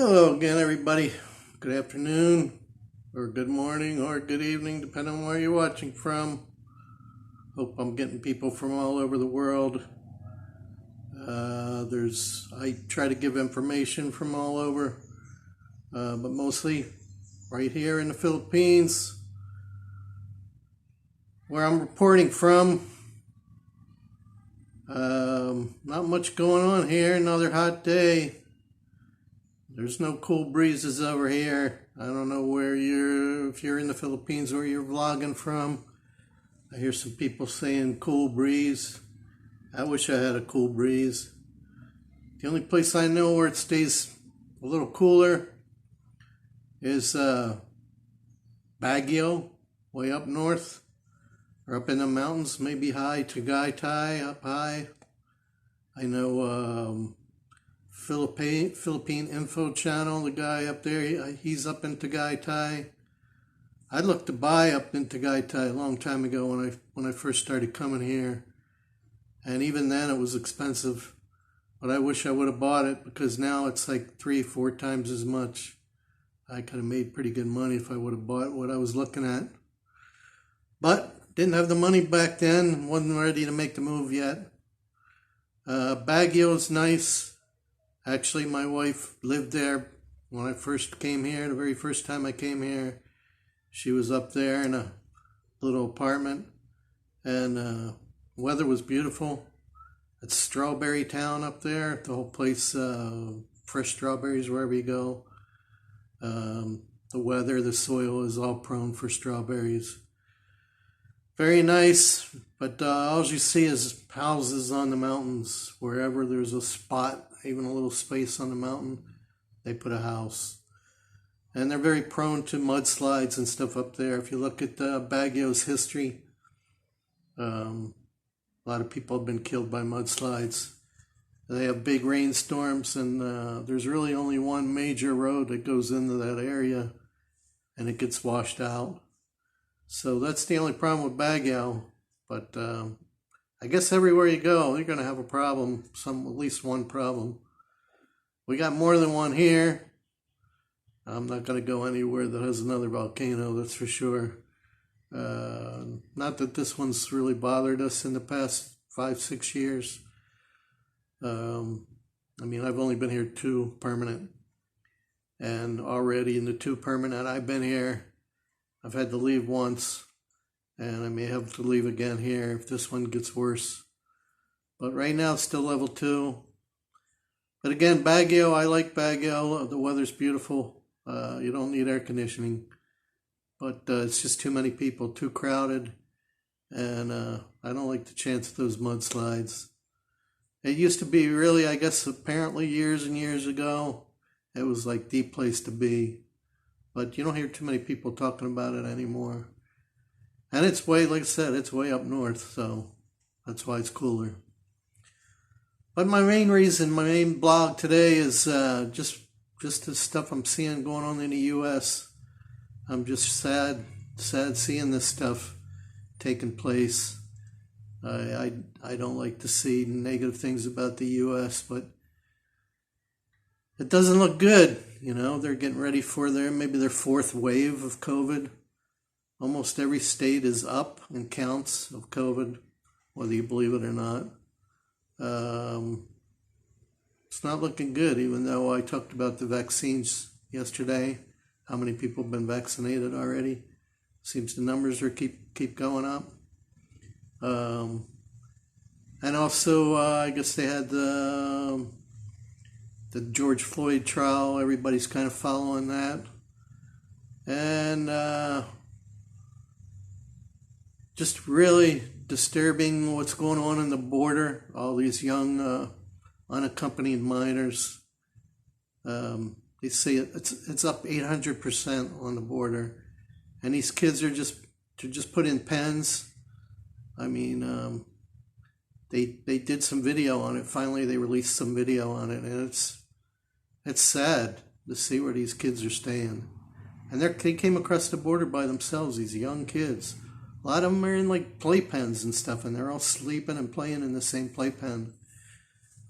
Hello again, everybody. Good afternoon, or good morning, or good evening, depending on where you're watching from. Hope I'm getting people from all over the world. I try to give information from all over, but mostly right here in the Philippines, where I'm reporting from. Not much going on here. Another hot day. There's no cool breezes over here. I don't know if you're in the Philippines, where you're vlogging from. I hear some people saying cool breeze. I wish I had a cool breeze. The only place I know where it stays a little cooler is Baguio, way up north, or up in the mountains, maybe high Tagaytay, up high. I know Philippine Info Channel, the guy up there, he's up in Tagaytay. I looked to buy up in Tagaytay a long time ago when I first started coming here, and even then it was expensive. But I wish I would have bought it, because now it's like 3-4 times as much. I could have made pretty good money if I would have bought what I was looking at. But didn't have the money back then, wasn't ready to make the move yet. Baguio's nice. Actually, my wife lived there when I first came here. The very first time I came here, she was up there in a little apartment, and weather was beautiful. It's strawberry town up there. The whole place, fresh strawberries wherever you go. The weather, the soil is all prone for strawberries. Very nice, but all you see is houses on the mountains. Wherever there's a spot, even a little space on the mountain, they put a house. And they're very prone to mudslides and stuff up there. If you look at Baguio's history, a lot of people have been killed by mudslides. They have big rainstorms, and there's really only one major road that goes into that area, and it gets washed out. So that's the only problem with Baguio. But I guess everywhere you go, you're going to have a problem, at least one problem. We got more than one here. I'm not going to go anywhere that has another volcano, that's for sure. Not that this one's really bothered us in the past 5-6 years. I've only been here 2 permanent. And already in the 2 permanent I've been here, I've had to leave once. And I may have to leave again here if this one gets worse. But right now it's still level 2. But again, Baguio, I like Baguio. The weather's beautiful. You don't need air conditioning. But it's just too many people, too crowded. And I don't like the chance of those mudslides. It used to be really, I guess, apparently years and years ago, it was like the place to be. But you don't hear too many people talking about it anymore. And it's way, like I said, it's way up north, so that's why it's cooler. But my main blog today is just the stuff I'm seeing going on in the U.S. I'm just sad seeing this stuff taking place. I don't like to see negative things about the U.S., but it doesn't look good. You know, they're getting ready for maybe their 4th wave of COVID. Almost every state is up in counts of COVID, whether you believe it or not. It's not looking good, even though I talked about the vaccines yesterday, how many people have been vaccinated already. Seems the numbers are keep going up. And also, I guess they had the George Floyd trial. Everybody's kind of following that. And just really disturbing what's going on in the border. All these young unaccompanied minors. They say it's up 800% on the border, and these kids are just put in pens. They did some video on it. Finally, they released some video on it, and it's sad to see where these kids are staying. And they came across the border by themselves. These young kids. A lot of them are in like playpens and stuff, and they're all sleeping and playing in the same playpen.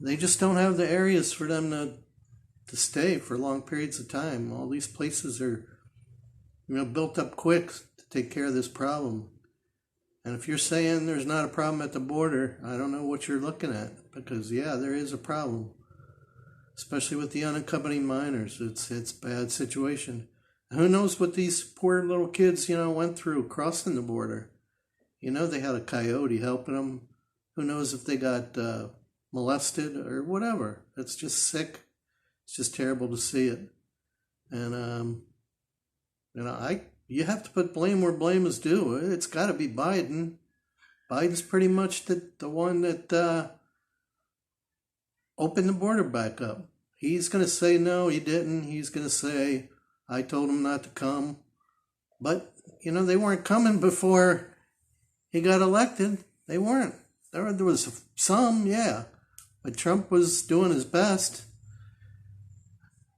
They just don't have the areas for them to stay for long periods of time. All these places are, built up quick to take care of this problem. And if you're saying there's not a problem at the border, I don't know what you're looking at, because yeah, there is a problem, especially with the unaccompanied minors. It's a bad situation. And who knows what these poor little kids, went through crossing the border. They had a coyote helping them. Who knows if they got molested or whatever. It's just sick. It's just terrible to see it. And you have to put blame where blame is due. It's got to be Biden. Biden's pretty much the one that opened the border back up. He's going to say no, he didn't. He's going to say, I told him not to come. But, they weren't coming before he got elected. They weren't. There was some, yeah. But Trump was doing his best.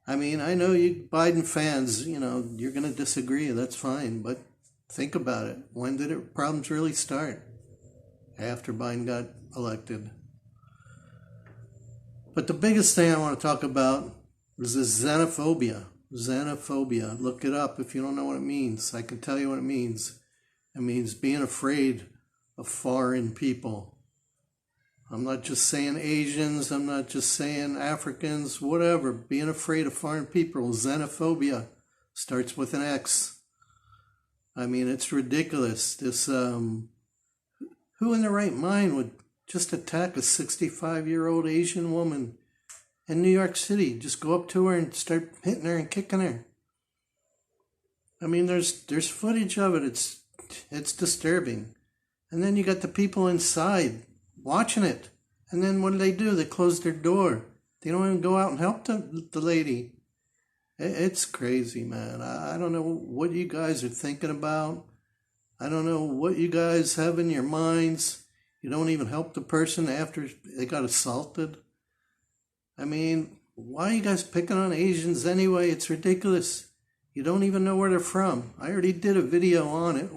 I mean, I know you Biden fans, you're going to disagree. That's fine. But think about it. When did problems really start? After Biden got elected. But the biggest thing I want to talk about is this xenophobia. Xenophobia. Look it up if you don't know what it means. I can tell you what it means. It means being afraid of foreign people. I'm not just saying Asians, I'm not just saying Africans, whatever. Being afraid of foreign people. Xenophobia starts with an X. I mean, it's ridiculous. This, who in their right mind would just attack a 65-year-old Asian woman in New York City? Just go up to her and start hitting her and kicking her. I mean, there's footage of it. It's disturbing. And then you got the people inside watching it. And then what do? They close their door. They don't even go out and help the lady. It's crazy, man. I don't know what you guys are thinking about. I don't know what you guys have in your minds. You don't even help the person after they got assaulted. I mean, why are you guys picking on Asians anyway? It's ridiculous. You don't even know where they're from. I already did a video on it,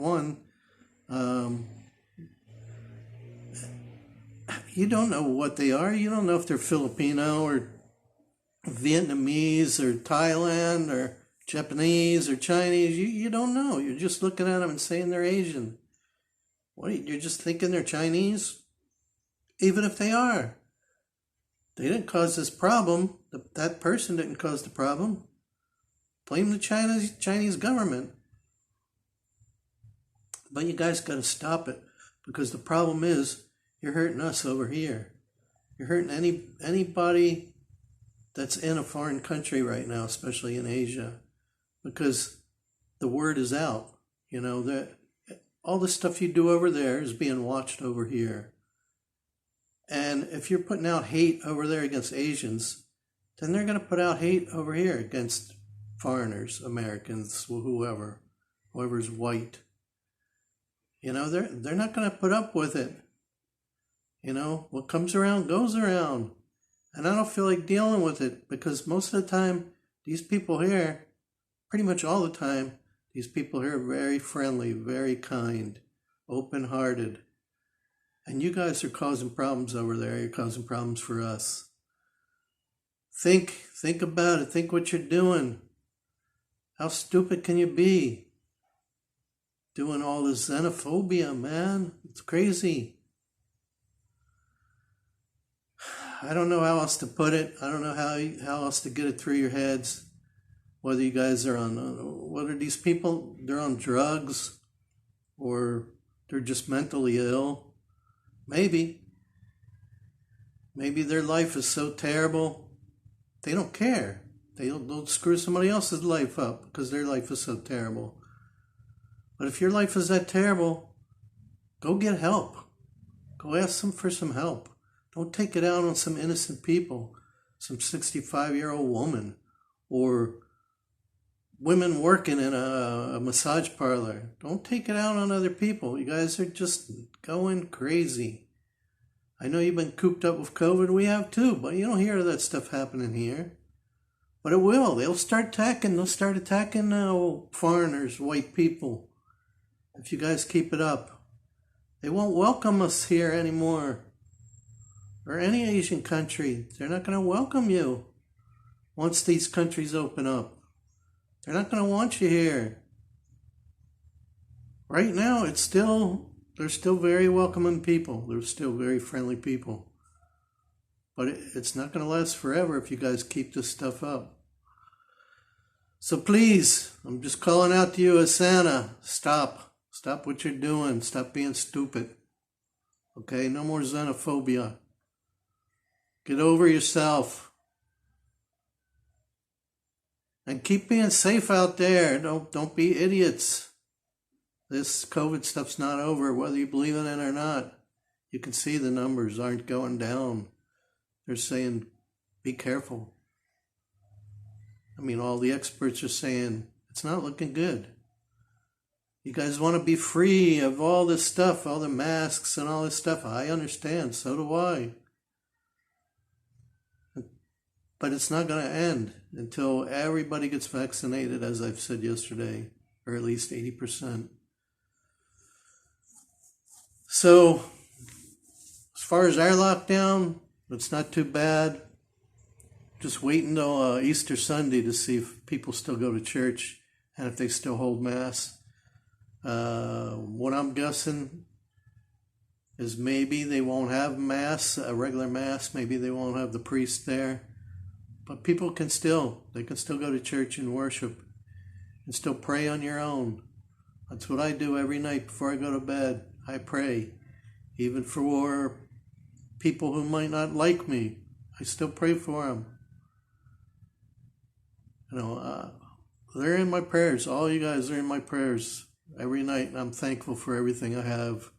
you don't know what they are. You don't know if they're Filipino or Vietnamese or Thailand or Japanese or Chinese. You don't know. You're just looking at them and saying they're Asian. You're just thinking they're Chinese? Even if they are. They didn't cause this problem. That person didn't cause the problem. Blame the Chinese government. But you guys got to stop it, because the problem is you're hurting us over here. You're hurting anybody that's in a foreign country right now, especially in Asia, because the word is out. That all the stuff you do over there is being watched over here. And if you're putting out hate over there against Asians, then they're going to put out hate over here against foreigners, Americans, whoever's white. They're not going to put up with it. What comes around goes around. And I don't feel like dealing with it, because most of the time, these people here, pretty much all the time, these people here are very friendly, very kind, open-hearted. And you guys are causing problems over there. You're causing problems for us. Think about it. Think what you're doing. How stupid can you be? Doing all this xenophobia, man. It's crazy. I don't know how else to put it. I don't know how else to get it through your heads. Whether you guys are whether these people, they're on drugs or they're just mentally ill. Maybe their life is so terrible, they don't care. They'll screw somebody else's life up because their life is so terrible. But if your life is that terrible, go get help. Go ask them for some help. Don't take it out on some innocent people, some 65-year-old woman, or women working in a massage parlor. Don't take it out on other people. You guys are just going crazy. I know you've been cooped up with COVID. We have too, but you don't hear of that stuff happening here. But it will. They'll start attacking foreigners, white people, if you guys keep it up. They won't welcome us here anymore. Or any Asian country. They're not going to welcome you. once these countries open up. They're not going to want you here. Right now, they're still very welcoming people. They're still very friendly people. But it's not going to last forever if you guys keep this stuff up. So please, I'm just calling out to you as Santa. Stop. Stop what you're doing. Stop being stupid. Okay? No more xenophobia. Get over yourself. And keep being safe out there. Don't be idiots. This COVID stuff's not over, whether you believe in it or not. You can see the numbers aren't going down. They're saying, be careful. I mean, all the experts are saying, it's not looking good. You guys want to be free of all this stuff, all the masks and all this stuff. I understand, so do I. But it's not going to end until everybody gets vaccinated, as I've said yesterday, or at least 80%. So, as far as our lockdown, it's not too bad. Just wait until Easter Sunday to see if people still go to church and if they still hold Mass. What I'm guessing is maybe they won't have Mass, a regular Mass. Maybe they won't have the priest there. But people can still go to church and worship and still pray on your own. That's what I do every night before I go to bed. I pray. Even for people who might not like me, I still pray for them. You know, they're in my prayers. All you guys are in my prayers every night, and I'm thankful for everything I have.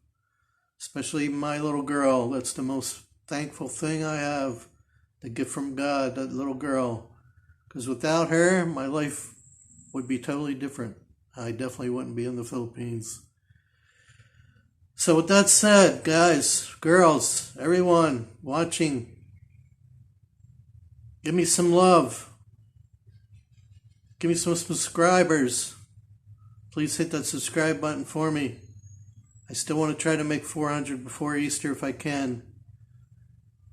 Especially my little girl. That's the most thankful thing I have. The gift from God, that little girl. Because without her, my life would be totally different. I definitely wouldn't be in the Philippines. So with that said, guys, girls, everyone watching, give me some love. Give me some subscribers. Please hit that subscribe button for me. I still want to try to make 400 before Easter if I can.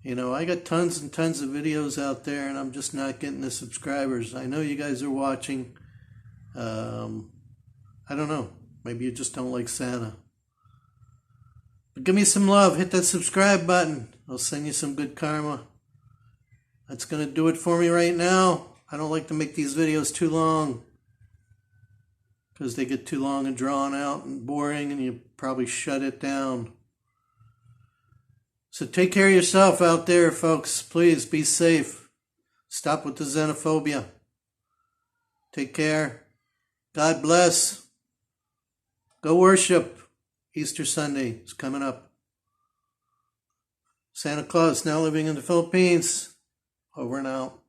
You know, I got tons and tons of videos out there, and I'm just not getting the subscribers. I know you guys are watching. I don't know. Maybe you just don't like Santa. But give me some love. Hit that subscribe button. I'll send you some good karma. That's going to do it for me right now. I don't like to make these videos too long, because they get too long and drawn out and boring, and you probably shut it down. So take care of yourself out there, folks. Please be safe. Stop with the xenophobia. Take care. God bless. Go worship. Easter Sunday is coming up. Santa Claus now living in the Philippines. Over and out.